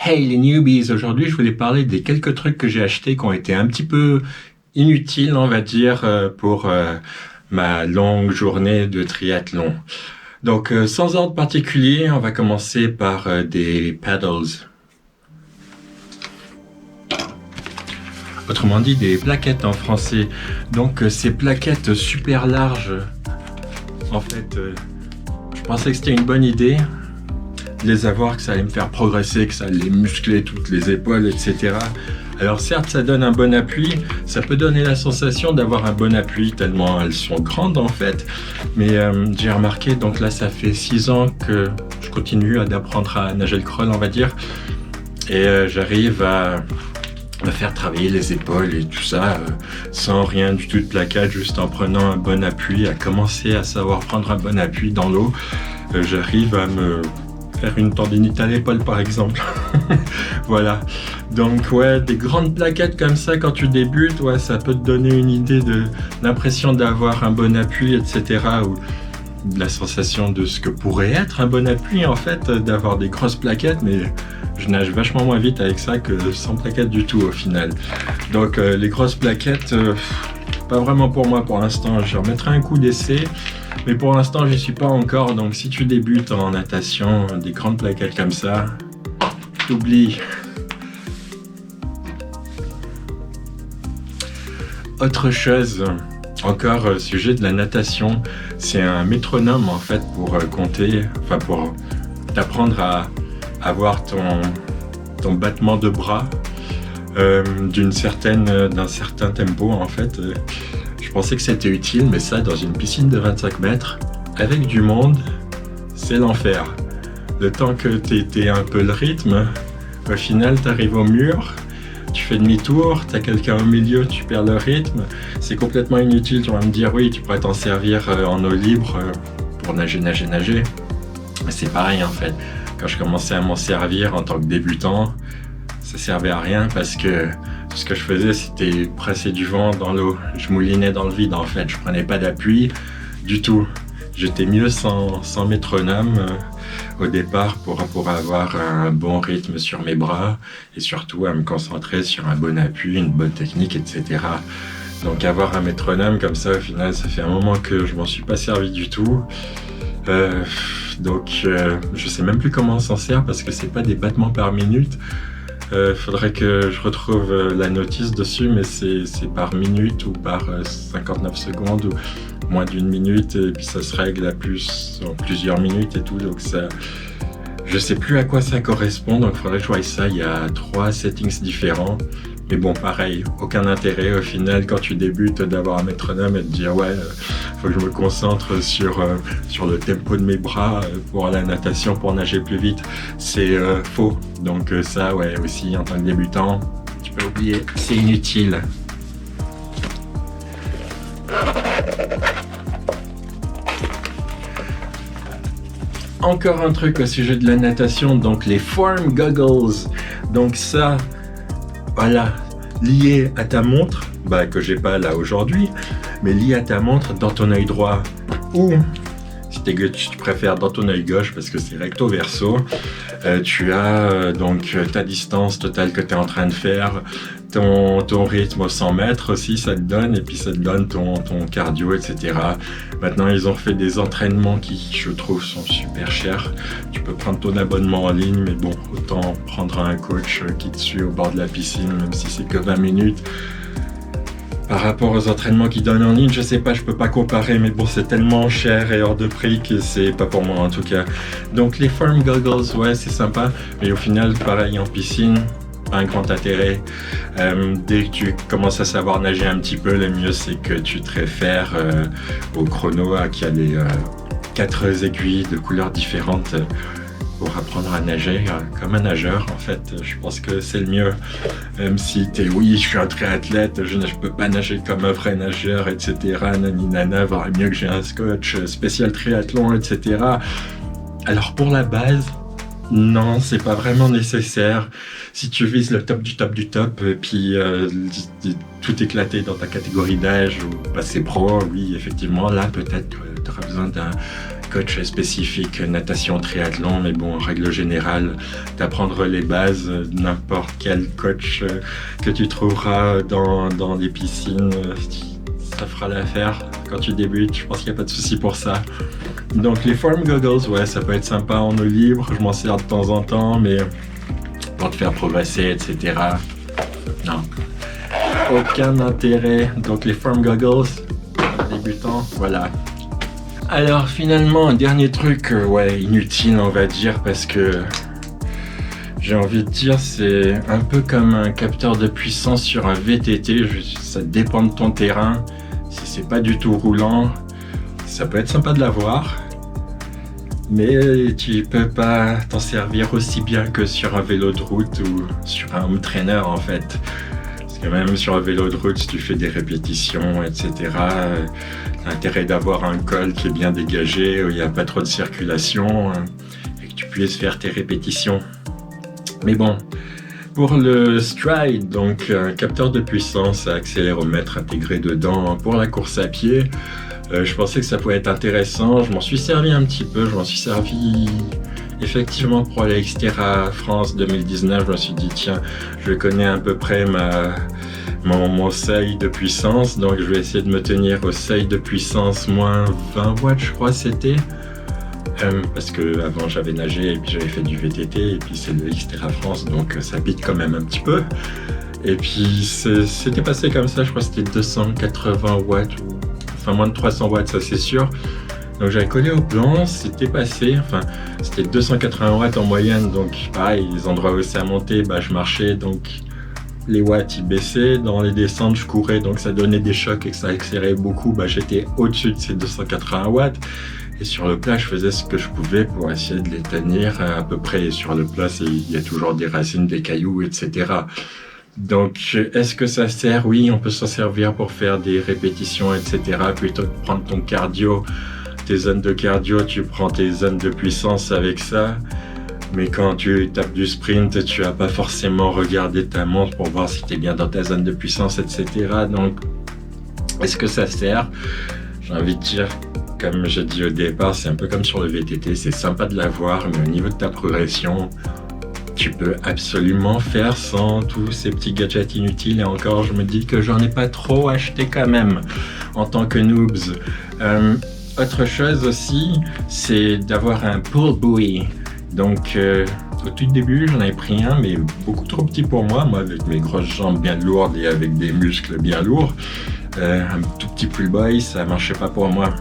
Hey les newbies, aujourd'hui je voulais parler des quelques trucs que j'ai achetés qui ont été un petit peu inutiles, on va dire, pour ma longue journée de triathlon. Donc sans ordre particulier, on va commencer par des paddles. Autrement dit, des plaquettes en français. Donc ces plaquettes super larges, en fait, je pensais que c'était une bonne idée de les avoir, que ça allait me faire progresser, que ça allait muscler toutes les épaules, etc. Alors certes, ça donne un bon appui, ça peut donner la sensation d'avoir un bon appui tellement elles sont grandes en fait. Mais j'ai remarqué, donc là ça fait 6 ans que je continue d'apprendre à nager le crawl, on va dire. Et j'arrive à me faire travailler les épaules et tout ça sans rien du tout de plaquage, juste en prenant un bon appui, à commencer à savoir prendre un bon appui dans l'eau. J'arrive à me faire une tendinite à l'épaule par exemple. Voilà, donc ouais, des grandes plaquettes comme ça quand tu débutes, ouais, ça peut te donner une idée de l'impression d'avoir un bon appui, etc. ou de la sensation de ce que pourrait être un bon appui en fait, d'avoir des grosses plaquettes, mais je nage vachement moins vite avec ça que sans plaquettes du tout au final. Donc les grosses plaquettes, pas vraiment pour moi pour l'instant. Je remettrai un coup d'essai, mais pour l'instant j'y suis pas encore. Donc si tu débutes en natation, des grandes plaquettes comme ça, t'oublies. Autre chose, encore sujet de la natation, c'est un métronome en fait pour compter, enfin pour t'apprendre à avoir ton battement de bras d'un certain tempo en fait. Je pensais que c'était utile, mais ça dans une piscine de 25 mètres, avec du monde, c'est l'enfer. Le temps que t'aies un peu le rythme, au final t'arrives au mur, tu fais demi-tour, t'as quelqu'un au milieu, tu perds le rythme, c'est complètement inutile. Tu vas me dire oui, tu pourrais t'en servir en eau libre pour nager. C'est pareil en fait. Quand je commençais à m'en servir en tant que débutant, ça servait à rien parce que ce que je faisais, c'était presser du vent dans l'eau. Je moulinais dans le vide en fait, je prenais pas d'appui du tout. J'étais mieux sans métronome au départ pour avoir un bon rythme sur mes bras et surtout à me concentrer sur un bon appui, une bonne technique, etc. Donc avoir un métronome comme ça, au final, ça fait un moment que je m'en suis pas servi du tout. Donc je sais même plus comment on s'en sert parce que c'est pas des battements par minute. Faudrait que je retrouve la notice dessus, mais c'est par minute ou par 59 secondes ou moins d'une minute, et puis ça se règle en plusieurs minutes et tout, donc ça, je sais plus à quoi ça correspond, donc faudrait que je voie ça. Il y a 3 settings différents, mais bon, pareil, aucun intérêt au final quand tu débutes d'avoir un métronome et de dire ouais, faut que je me concentre sur le tempo de mes bras pour la natation, pour nager plus vite. C'est faux. Donc ça, ouais, aussi en tant que débutant, tu peux oublier, c'est inutile. Encore un truc au sujet de la natation, donc les form goggles. Donc ça, voilà, lié à ta montre, que j'ai pas là aujourd'hui, mais lié à ta montre dans ton œil droit, ou si tu préfères dans ton œil gauche parce que c'est recto verso, tu as donc ta distance totale que tu es en train de faire, ton rythme aux 100 mètres aussi ça te donne, et puis ça te donne ton cardio, etc. Maintenant ils ont fait des entraînements qui je trouve sont super chers. Tu peux prendre ton abonnement en ligne, mais bon, autant prendre un coach qui te suit au bord de la piscine, même si c'est que 20 minutes. Par rapport aux entraînements qu'ils donnent en ligne, je sais pas, je peux pas comparer, mais bon, c'est tellement cher et hors de prix que c'est pas pour moi en tout cas. Donc les form goggles, ouais, c'est sympa, mais au final, pareil en piscine, pas un grand intérêt. Dès que tu commences à savoir nager un petit peu, le mieux c'est que tu te réfères au chrono qui a les 4 aiguilles de couleurs différentes pour apprendre à nager comme un nageur. En fait, je pense que c'est le mieux. Même si je suis un triathlète, je peux pas nager comme un vrai nageur, etc. Nani nana, vaudrait mieux que j'ai un coach spécial triathlon, etc. Alors pour la base, non, c'est pas vraiment nécessaire. Si tu vises le top du top du top, et puis tout éclater dans ta catégorie d'âge ou passer pro, oui, effectivement, là peut-être que tu auras besoin d'un coach spécifique natation triathlon, mais bon, en règle générale, d'apprendre les bases, n'importe quel coach que tu trouveras dans des piscines, ça fera l'affaire quand tu débutes. Je pense qu'il n'y a pas de souci pour ça. Donc les Form Goggles, ouais, ça peut être sympa en eau libre, je m'en sers de temps en temps, mais pour te faire progresser, etc. Non. Aucun intérêt. Donc les Form Goggles, débutants, voilà. Alors finalement, un dernier truc, ouais, inutile on va dire, parce que j'ai envie de dire, c'est un peu comme un capteur de puissance sur un VTT, ça dépend de ton terrain. Si c'est pas du tout roulant, ça peut être sympa de l'avoir, mais tu peux pas t'en servir aussi bien que sur un vélo de route ou sur un home trainer en fait. Parce que même sur un vélo de route, si tu fais des répétitions, etc., t'as intérêt d'avoir un col qui est bien dégagé, où il n'y a pas trop de circulation, et que tu puisses faire tes répétitions. Mais bon, pour le Stride, donc un capteur de puissance à accéléromètre intégré dedans pour la course à pied, je pensais que ça pouvait être intéressant. Je m'en suis servi un petit peu, je m'en suis servi effectivement pour aller à Xterra France 2019. Je me suis dit tiens, je connais à peu près mon seuil de puissance, donc je vais essayer de me tenir au seuil de puissance moins 20 watts je crois c'était. Parce que avant j'avais nagé et puis j'avais fait du VTT et puis c'est le Xterra France, donc ça pique quand même un petit peu. Et puis c'était passé comme ça, je crois que c'était 280 watts ou enfin moins de 300 watts, ça c'est sûr. Donc j'avais collé au plan, c'était passé, enfin c'était 280 watts en moyenne, donc pareil, les endroits où ça montait, bah je marchais, donc les watts ils baissaient, dans les descentes je courais, donc ça donnait des chocs et que ça accélérait beaucoup, bah j'étais au-dessus de ces 280 watts. Et sur le plat, je faisais ce que je pouvais pour essayer de les tenir à peu près. Et sur le plat, il y a toujours des racines, des cailloux, etc. Donc, est-ce que ça sert? Oui, on peut s'en servir pour faire des répétitions, etc. Plutôt que de prendre ton cardio, tes zones de cardio, tu prends tes zones de puissance avec ça. Mais quand tu tapes du sprint, tu vas pas forcément regarder ta montre pour voir si tu es bien dans ta zone de puissance, etc. Donc, est-ce que ça sert? J'ai envie de dire, comme j'ai dit au départ, c'est un peu comme sur le VTT, c'est sympa de l'avoir, mais au niveau de ta progression, tu peux absolument faire sans tous ces petits gadgets inutiles. Et encore, je me dis que j'en ai pas trop acheté quand même en tant que noobs. Autre chose aussi, c'est d'avoir un pull buoy. Donc, au tout début, j'en avais pris un, mais beaucoup trop petit pour moi avec mes grosses jambes bien lourdes et avec des muscles bien lourds. Un tout petit pull buoy, ça marchait pas pour moi.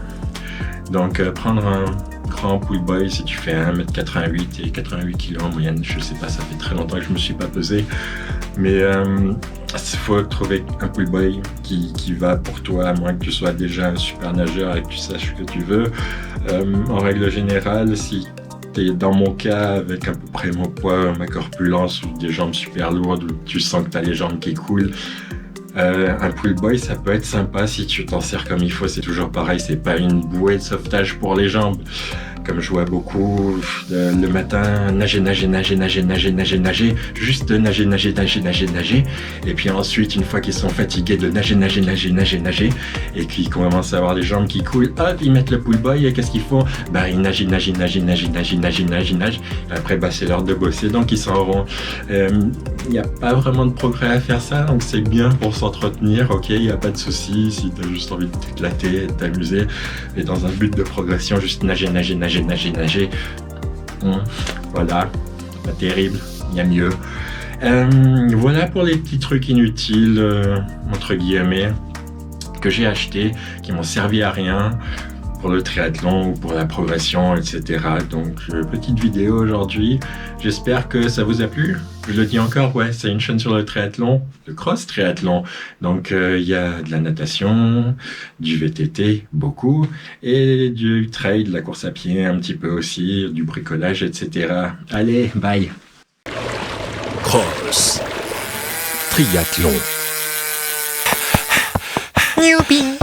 Donc prendre un grand pull buoy si tu fais 1m88 et 88 kg en moyenne, je sais pas, ça fait très longtemps que je me suis pas pesé, mais il faut trouver un pull buoy qui va pour toi, à moins que tu sois déjà un super nageur et que tu saches ce que tu veux. En règle générale, si tu es dans mon cas avec à peu près mon poids, ma corpulence ou des jambes super lourdes où tu sens que tu as les jambes qui coulent, un pull buoy ça peut être sympa si tu t'en sers comme il faut. C'est toujours pareil, c'est pas une bouée de sauvetage pour les jambes. Comme je vois beaucoup le matin, nager, juste nager, et puis ensuite, une fois qu'ils sont fatigués de nager, et qu'ils commencent à avoir les jambes qui coulent, hop, ils mettent le pull buoy, et qu'est-ce qu'ils font? Bah, ils nagent, après, bah, c'est l'heure de bosser, donc ils s'en vont. Il n'y a pas vraiment de progrès à faire ça, donc c'est bien pour s'entretenir, ok, il n'y a pas de souci, si tu as juste envie de t'éclater, de t'amuser, mais dans un but de progression, juste nager. Voilà, pas terrible, il y a mieux. Voilà pour les petits trucs inutiles, entre guillemets, que j'ai achetés, qui m'ont servi à rien pour le triathlon ou pour la progression, etc. Donc, petite vidéo aujourd'hui. J'espère que ça vous a plu. Je le dis encore, ouais, c'est une chaîne sur le triathlon, le cross triathlon. Donc, il y a de la natation, du VTT, beaucoup, et du trail, de la course à pied, un petit peu aussi, du bricolage, etc. Allez, bye. Cross triathlon. Youpi.